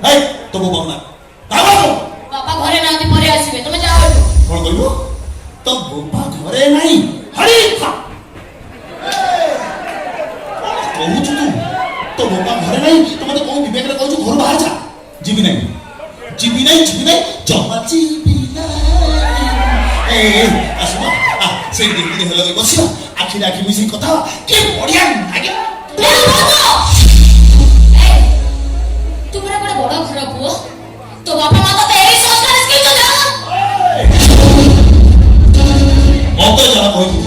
ହେଇ ତୋ ବୋଉ ନା କାମ ବାପା ଘରେ ନାହାନ୍ତି ପରେ ଆସିବେ ତମେ ଯାଅ ଏଠୁ। କଣ କହିଲୁ ତୋ ବୋପା ଘରେ ନାହିଁ ହରି କହୁଛୁ ତୁ ତୋ ବୋପା ଘରେ ନାହିଁ ତୁ ମତେ କୋଉ ବିବେକରେ କହୁଛୁ ଘରୁ ବାହାର ଯା ଯିବି ନାହିଁ ଜମା ଯିବି ନାହିଁ ଆସିବ ସେଇ ଦିଲ୍ଲୀ ହେଲେ ବସିବା ଆଖିରେ ଆଖି ମିଶିକି କଥା କି ବଢିଆ ଲାଗିବ ତୁ ପୁରା ବଡ ଘର ପୁଅ ତୋ ବାପା ମା ତତେ ଏଇ ସଂସ୍କାର ଶିଖେଇଛନ୍ତି ନା ମତେ ଯାହା କହିବୁ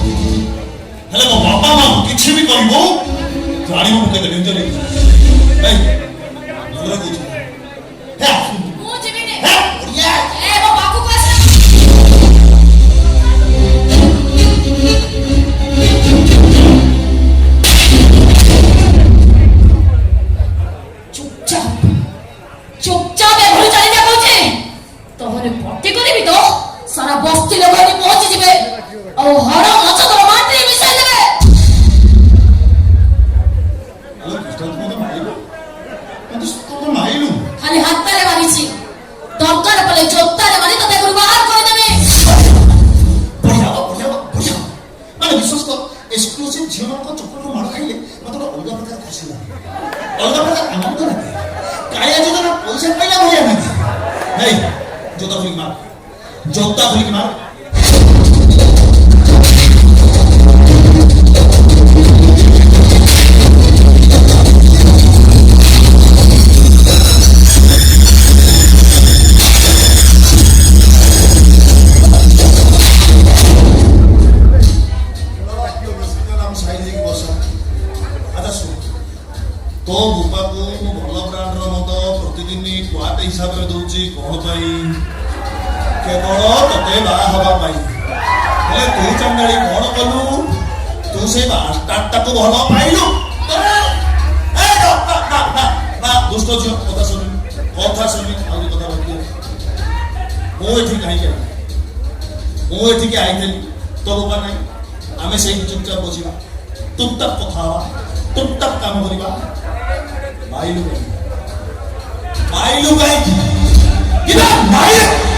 ହେଲେ ମୋ ବାପା ମା କିଛି ବି କହିବୁ ଜାଣିବ ମୁଁ କେତେ ଡେଞ୍ଜର ମୁଁ ଯିବିନି ବଢିଆ ମୋ ପାଖକୁ ଆସ ଚୁপଚାପ ଏଭଳି ଚାଲିଯା କହୁଛି ତମରେ ଭର୍ତ୍ତି କରିବି ତ ସାରା ବସ୍ତି ଲୋକ ଏଠି ପହଞ୍ଚି ଯିବେ ଆଉ ହର ମାଛ ତମ ମାଟିରେ ମିଶାଇ ଦେବେ ଖାଲି ହାତରେ ମାରିଛି ଦରକାର ପଡିଲେ ଜୋତାରେ ମାରି ତତେ ଘରୁ ବାହାର କରିଦେବି ମାନେ ବିଶ୍ୱାସ କର ଏକ୍ସକ୍ଲୁସିଭ ଝିଅମାନଙ୍କ ଚପଲରୁ ମାଡ଼ ଖାଇଲେ ମତେ ଗୋଟେ ଅଲଗା ପ୍ରକାର ଖୁସି ଲାଗେ ଅଲଗା ପ୍ରକାର ଆନନ୍ଦ ଲାଗେ କାଳିଆ ଯୋଜନା ପଇସା ପାଇଲା ଭଳିଆ ଲାଗେ ନାଇଁ ଜୋତା ଖୋଲିକି ମାର तो बुपा को मु भल ब्रांडर मद प्रतिदिन क्वाट हिसाब से दूची कौन पाई केवल तते बाहा हवा पाई हेले तू चंडाली कौन कलु तू से बास्टार्ड को भल पाइलु ए ना दुष्ट झियो कथा सुनि आउ कथा बति मु एठी काई के मु एठी के आइथेली तो बुपा नहीं आमे से चुपचाप बसिबा टुपटाप कथा हवा टुपटाप काम करिबा माइलू कहीं किधर माइलू